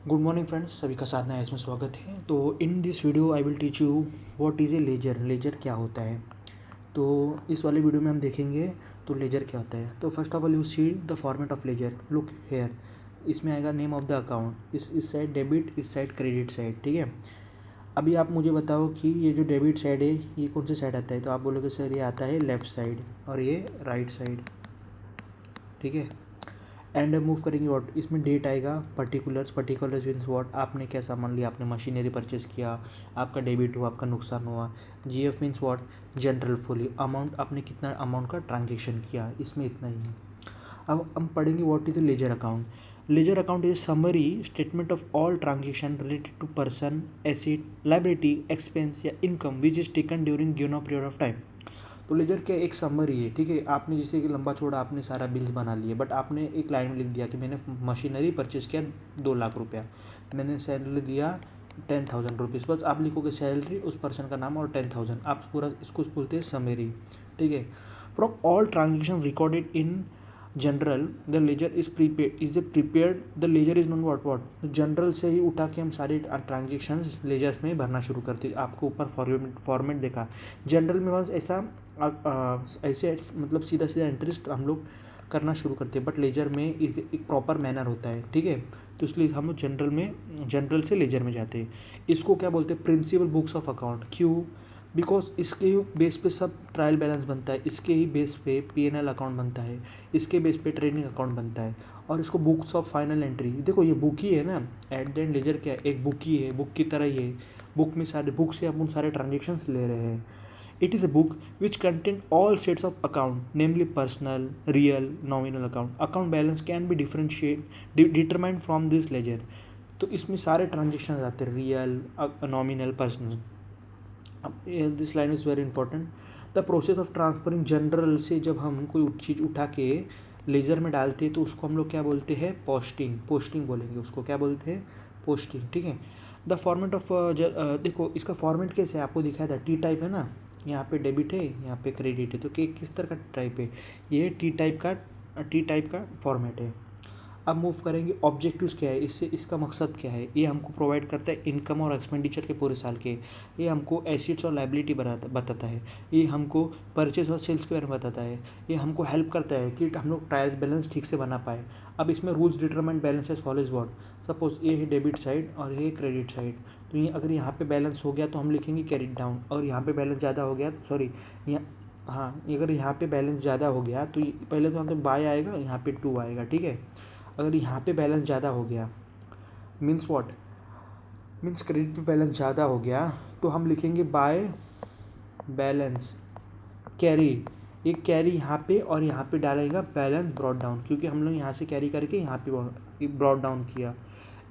Good morning friends, सभी का साधना है इसमें स्वागत है। तो in this video I will teach you what is a ledger. Ledger क्या होता है, तो इस वाले वीडियो में हम देखेंगे तो लेजर क्या होता है। तो first of all you see the format of ledger. Look here, इसमें आएगा नेम ऑफ द अकाउंट, इस साइड डेबिट, इस साइड क्रेडिट साइड, ठीक है। अभी आप मुझे बताओ कि ये जो डेबिट साइड है ये कौन से साइड आता है, तो आप बोलोगे सर ये आता है लेफ़्ट साइड और ये राइट साइड, ठीक है। एंड मूव करेंगे व्हाट, इसमें डेट आएगा, पर्टिकुलर्स मीन्स व्हाट, आपने क्या सामान लिया, आपने मशीनरी परचेस किया, आपका डेबिट हुआ, आपका नुकसान हुआ। GF means what, general fully amount, आपने कितना अमाउंट का ट्रांजेक्शन किया, इसमें इतना ही है। अब हम पढ़ेंगे what is the ledger account. Ledger account is summary statement of all transaction related to person, asset, liability, expense या income which is taken during given period of time. तो लेजर क्या एक समरी है, ठीक है। आपने जैसे कि लंबा चौड़ा आपने सारा बिल्स बना लिए, बट आपने एक लाइन में लिख दिया कि मैंने मशीनरी परचेज किया 2 लाख रुपया, मैंने सैलरी दिया 10,000 रुपीज़, बस आप लिखोगे सैलरी, उस पर्सन का नाम और 10,000, आप पूरा इसको बोलते हैं समरी, ठीक है। From all transaction recorded in journal the ledger is prepared, the ledger is known what journal से ही उठा के हम सारे ट्रांजेक्शन्स लेजर्स में भरना शुरू करते हैं। आपको ऊपर फॉर्मेट देखा, जनरल में बस ऐसा ऐसे मतलब सीधा सीधा इंटरेस्ट हम लोग करना शुरू करते हैं, बट लेजर में इज एक प्रॉपर मैनर होता है, ठीक है। तो इसलिए हम लोग जनरल से लेजर में जाते हैं। इसको क्या बोलते हैं, प्रिंसिपल बुक्स ऑफ अकाउंट। क्यों? बिकॉज इसके ही बेस पे सब ट्रायल बैलेंस बनता है, इसके ही बेस पे पीएनएल अकाउंट बनता है, इसके बेस पे ट्रेडिंग अकाउंट बनता है, और इसको बुक्स ऑफ फाइनल एंट्री, देखो ये बुक ही है ना, एट द एंड लेजर क्या है, एक बुक ही है, बुक की तरह ही है। बुक में सारे बुक से अपन सारे ट्रांजेक्शन्स ले रहे हैं। It is a book which contains all sets of account, namely personal, real, nominal account. Account balance can be determined from this ledger. तो इसमें सारे ट्रांजेक्शन आते हैं, रियल, नॉमिनल, पर्सनल। अब this line is very important. The process of transferring general से जब हम कोई चीज़ उठा के लेजर में डालते हैं तो उसको हम लोग क्या बोलते हैं, पोस्टिंग बोलेंगे उसको, क्या बोलते हैं, पोस्टिंग, ठीक है। द फॉर्मेट ऑफ देखो इसका फॉर्मेट कैसे है, आपको दिखाया था, टी टाइप है ना, यहाँ पे डेबिट है, यहाँ पे क्रेडिट है, तो किस तरह का टाइप है, ये टी टाइप का फॉर्मेट है। अब मूव करेंगे, ऑब्जेक्टिव्स क्या है, इससे इसका मकसद क्या है, ये हमको प्रोवाइड करता है इनकम और एक्सपेंडिचर के पूरे साल के, ये हमको एसेट्स और लाइबिलिटी बताता है, ये हमको परचेज और सेल्स के बारे में बताता है, ये हमको हेल्प करता है कि हम लोग ट्रायल बैलेंस ठीक से बना पाए। अब इसमें rules determine balance as follows what, suppose ये है डेबिट साइड और ये क्रेडिट साइड, तो ये अगर यहाँ पे बैलेंस हो गया तो हम लिखेंगे कैरिड डाउन, और यहाँ पे बैलेंस ज़्यादा हो गया, सॉरी यहाँ, हाँ अगर यहाँ पे बैलेंस ज़्यादा हो गया तो पहले तो यहाँ पे बाय आएगा, यहाँ पे 2 आएगा, ठीक है। अगर यहाँ पे बैलेंस ज़्यादा हो गया मीन्स व्हाट, मीन्स क्रेडिट पे बैलेंस ज़्यादा हो गया तो हम लिखेंगे बाय बैलेंस कैरी, ये कैरी यहाँ पे और यहाँ पे डालेगा बैलेंस ब्रॉड डाउन, क्योंकि हम लोग यहाँ से कैरी करके यहाँ पे ब्रॉड डाउन किया।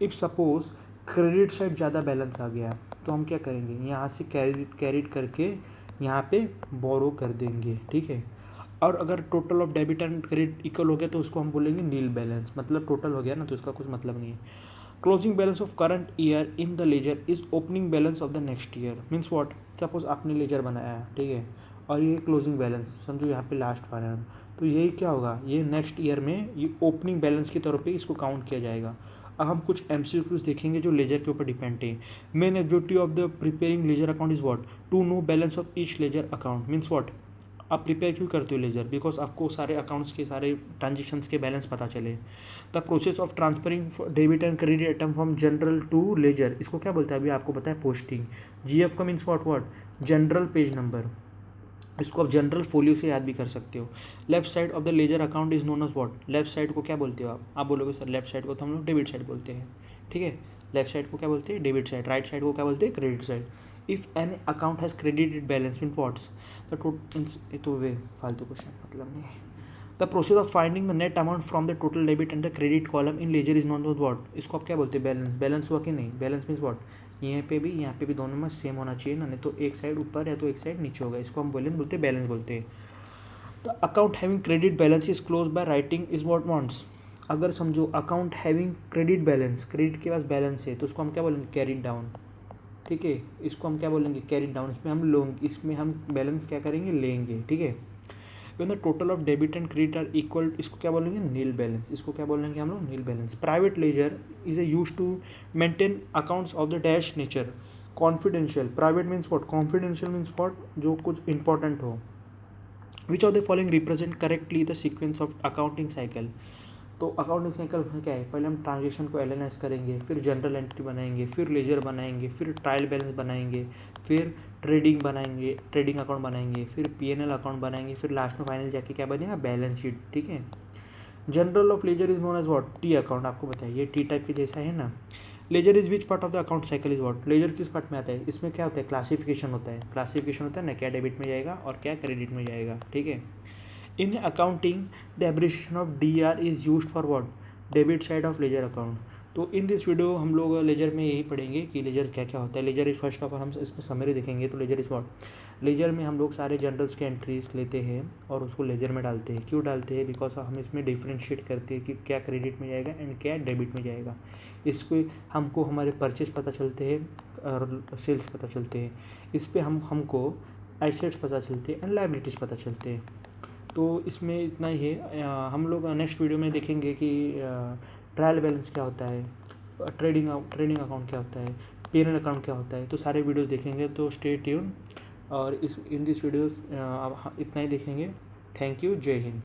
इफ़ सपोज क्रेडिट साइड ज़्यादा बैलेंस आ गया तो हम क्या करेंगे, यहाँ से कैरिड करके यहाँ पे बोरो कर देंगे, ठीक है। और अगर total of debit and credit equal हो गया तो उसको हम बोलेंगे नील बैलेंस, मतलब टोटल हो गया ना, तो इसका कुछ मतलब नहीं है। Closing balance of current year in the ledger is opening balance of the next year, means what, suppose आपने लेजर बनाया है, ठीक है, और ये क्लोजिंग बैलेंस समझो यहाँ पे लास्ट वाला है, तो यही क्या होगा, ये नेक्स्ट ईयर में ये ओपनिंग बैलेंस के तौर पे इसको काउंट किया जाएगा। अब हम कुछ एमसीक्यूज देखेंगे जो लेजर के ऊपर डिपेंड है। Main objective of the preparing ledger account is what, to know balance of each ledger account, means what, आप प्रिपेयर क्यों करते हो लेजर, बिकॉज आपको सारे अकाउंट्स के सारे ट्रांजेक्शन्स के बैलेंस पता चले। The process of transferring debit and credit item from journal to ledger, इसको क्या बोलते हैं, अभी आपको पता है, पोस्टिंग। जीएफ का means what, journal page number, इसको आप जनरल फोलियो से याद भी कर सकते हो। Left side of the ledger account is known as what, left side को क्या बोलते हो आप बोलोगे सर लेफ्ट साइड को तो हम लोग डेबिट साइड बोलते हैं, ठीक है। लेफ्ट साइड को क्या बोलते हैं, डेबिट साइड। राइट साइड को क्या बोलते हैं, credit side. If an account has credited balance in what's the total, तो वे फालतू क्वेश्चन, मतलब नहीं है। The process of finding the net amount from the total debit and the credit column in ledger is known what, इसको आप क्या बोलते हैं, बैलेंस। बैलेंस हुआ कि नहीं, बैलेंस मीन्स व्हाट, यहाँ पे भी दोनों में सेम होना चाहिए ना, नहीं तो एक साइड ऊपर या तो एक साइड नीचे होगा, इसको हम बैलेंस बोलते हैं। The account having credit balance is close by writing is what wants, अगर समझो account having credit balance, credit के पास बैलेंस है तो उसको हम क्या बोलेंगे, कैरिड डाउन, ठीक है। इसको हम क्या बोलेंगे, कैरिड डाउन, इसमें हम बैलेंस क्या करेंगे, लेंगे, ठीक है। When the total of debit and credit are equal, इसको क्या बोलेंगे, नील बैलेंस, इसको क्या बोलेंगे हम लोग, nil balance. Private ledger is a use to maintain accounts of the dash nature, confidential, private means what, confidential means what, जो कुछ इंपॉर्टेंट हो। Which of the following represent correctly the sequence of accounting cycle. तो accounting cycle में क्या है, पहले हम transaction को एलएनएस करेंगे, फिर जनरल एंट्री बनाएंगे, फिर लेजर बनाएंगे, फिर ट्रायल बैलेंस बनाएंगे, फिर ट्रेडिंग बनाएंगे, ट्रेडिंग अकाउंट बनाएंगे, फिर पीएनएल अकाउंट बनाएंगे, फिर लास्ट में फाइनल जाके क्या बनेगा, बैलेंस शीट। ठीक है। Journal of ledger is known as what, T account. आपको बताइए टी टाइप के जैसा है ना। Ledger is which part of the account cycle is what, ledger किस पार्ट में आता है, इसमें क्या होता है, क्लासिफिकेशन होता है, क्लासिफिकेशन होता है ना, क्या डेबिट में जाएगा और क्या क्रेडिट में जाएगा। ठीक है। In accounting the abbreviation of DR is used for what, debit side of ledger account. तो इन दिस वीडियो हम लोग लेजर में यही पढ़ेंगे कि लेजर क्या क्या होता है। Ledger is first of all हम इसमें समरी देखेंगे। तो लेजर इज व्हाट, लेजर में हम लोग सारे जनरल्स के एंट्रीज लेते हैं और उसको लेजर में डालते हैं। क्यों डालते हैं, बिकॉज हम इसमें डिफ्रेंशिएट करते हैं कि क्या क्रेडिट में जाएगा एंड क्या डेबिट में जाएगा। इसको हमको हमारे परचेस पता चलते हैं और सेल्स पता चलते हैं। इस पर हमको एसेट्स पता चलते हैं एंड लायबिलिटीज़ पता चलते हैं। तो इसमें इतना ही है। हम लोग नेक्स्ट वीडियो में देखेंगे कि ट्रायल बैलेंस क्या होता है, ट्रेडिंग अकाउंट क्या होता है, पीएनएल अकाउंट क्या होता है। तो सारे वीडियोस देखेंगे, तो स्टे ट्यून। और इन दिस वीडियोस इतना ही देखेंगे। थैंक यू, जय हिंद।